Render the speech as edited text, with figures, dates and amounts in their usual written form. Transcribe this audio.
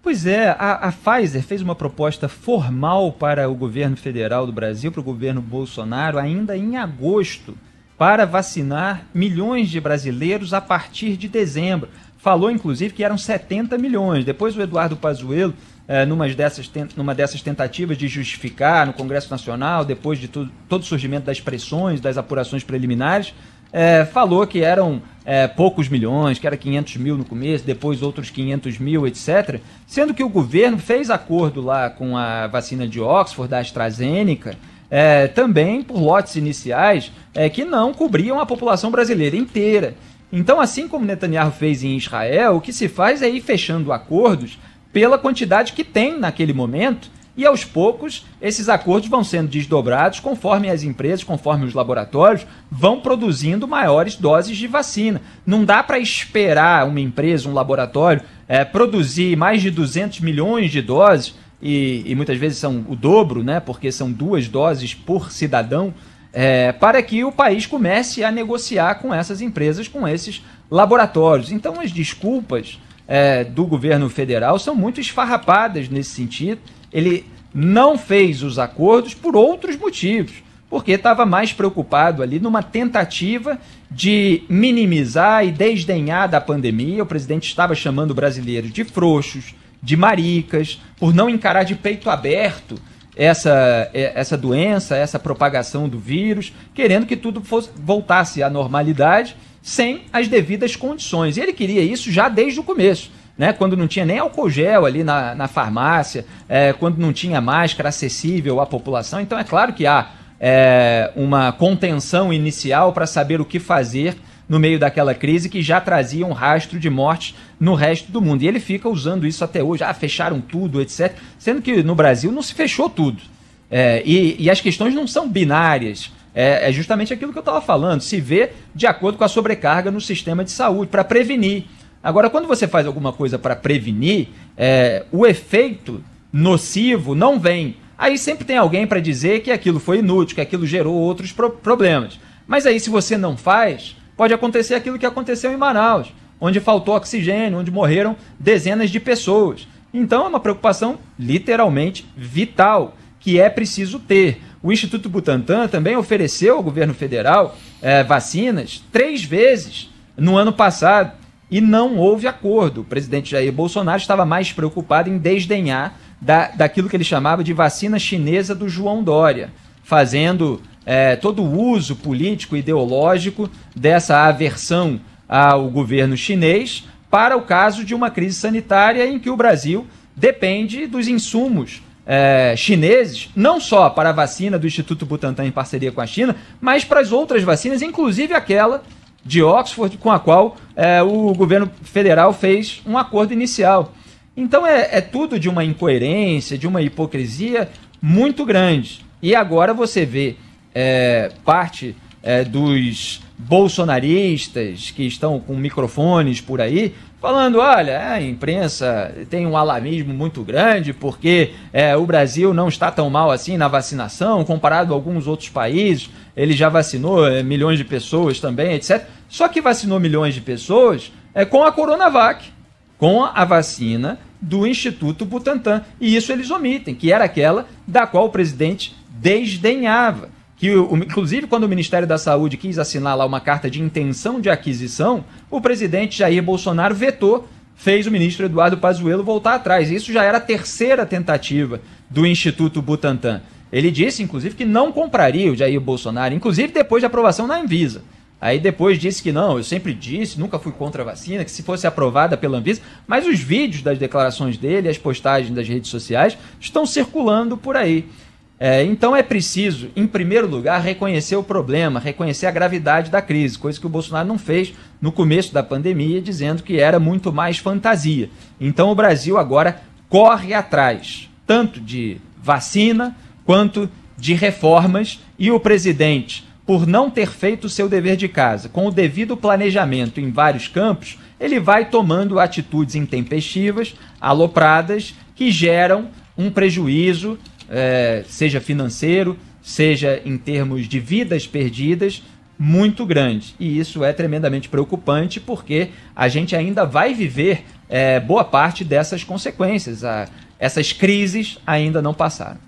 Pois é, a Pfizer fez uma proposta formal para o governo federal do Brasil, para o governo Bolsonaro, ainda em agosto, para vacinar milhões de brasileiros a partir de dezembro. Falou, inclusive, que eram 70 milhões. Depois o Eduardo Pazuello, numa dessas tentativas de justificar no Congresso Nacional, depois de todo o surgimento das pressões, das apurações preliminares, falou que eram poucos milhões, que era 500 mil no começo, depois outros 500 mil, etc. Sendo que o governo fez acordo lá com a vacina de Oxford, da AstraZeneca, também por lotes iniciais que não cobriam a população brasileira inteira. Então, assim como Netanyahu fez em Israel, o que se faz é ir fechando acordos pela quantidade que tem naquele momento, e aos poucos esses acordos vão sendo desdobrados conforme as empresas, conforme os laboratórios vão produzindo maiores doses de vacina. Não dá para esperar uma empresa, um laboratório, produzir mais de 200 milhões de doses, e muitas vezes são o dobro, né, porque são 2 doses por cidadão, para que o país comece a negociar com essas empresas, com esses laboratórios. Então as desculpas do governo federal são muito esfarrapadas nesse sentido. Ele não fez os acordos por outros motivos, porque estava mais preocupado ali numa tentativa de minimizar e desdenhar da pandemia. O presidente estava chamando brasileiros de frouxos, de maricas, por não encarar de peito aberto essa doença, essa propagação do vírus, querendo que tudo voltasse à normalidade sem as devidas condições. E ele queria isso já desde o começo, né? Quando não tinha nem álcool gel ali na farmácia, quando não tinha máscara acessível à população. Então é claro que há uma contenção inicial para saber o que fazer no meio daquela crise que já trazia um rastro de mortes no resto do mundo. E ele fica usando isso até hoje, fecharam tudo, etc. Sendo que no Brasil não se fechou tudo. E as questões não são binárias. É justamente aquilo que eu estava falando, se vê de acordo com a sobrecarga no sistema de saúde, para prevenir. Agora, quando você faz alguma coisa para prevenir, o efeito nocivo não vem. Aí sempre tem alguém para dizer que aquilo foi inútil, que aquilo gerou outros problemas. Mas aí, se você não faz, pode acontecer aquilo que aconteceu em Manaus, onde faltou oxigênio, onde morreram dezenas de pessoas. Então, é uma preocupação literalmente vital, que é preciso ter. O Instituto Butantan também ofereceu ao governo federal vacinas 3 vezes no ano passado e não houve acordo. O presidente Jair Bolsonaro estava mais preocupado em desdenhar daquilo que ele chamava de vacina chinesa do João Dória, fazendo todo o uso político e ideológico dessa aversão ao governo chinês para o caso de uma crise sanitária em que o Brasil depende dos insumos chineses, não só para a vacina do Instituto Butantan em parceria com a China, mas para as outras vacinas, inclusive aquela de Oxford, com a qual o governo federal fez um acordo inicial. Então é tudo de uma incoerência, de uma hipocrisia muito grande. E agora você vê parte dos bolsonaristas que estão com microfones por aí, falando, olha, a imprensa tem um alarmismo muito grande porque o Brasil não está tão mal assim na vacinação, comparado a alguns outros países, ele já vacinou milhões de pessoas também, etc. Só que vacinou milhões de pessoas com a Coronavac, com a vacina do Instituto Butantan. E isso eles omitem, que era aquela da qual o presidente desdenhava. Inclusive, quando o Ministério da Saúde quis assinar lá uma carta de intenção de aquisição, o presidente Jair Bolsonaro vetou, fez o ministro Eduardo Pazuello voltar atrás. Isso já era a 3ª tentativa do Instituto Butantan. Ele disse, inclusive, que não compraria o Jair Bolsonaro, inclusive depois de aprovação na Anvisa. Aí depois disse que não, eu sempre disse, nunca fui contra a vacina, que se fosse aprovada pela Anvisa, mas os vídeos das declarações dele, as postagens das redes sociais, estão circulando por aí. Então é preciso, em primeiro lugar, reconhecer o problema, reconhecer a gravidade da crise, coisa que o Bolsonaro não fez no começo da pandemia, dizendo que era muito mais fantasia. Então o Brasil agora corre atrás, tanto de vacina quanto de reformas, e o presidente, por não ter feito o seu dever de casa, com o devido planejamento em vários campos, ele vai tomando atitudes intempestivas, alopradas, que geram um prejuízo, seja financeiro, seja em termos de vidas perdidas, muito grande. E isso é tremendamente preocupante, porque a gente ainda vai viver boa parte dessas consequências. Essas crises ainda não passaram.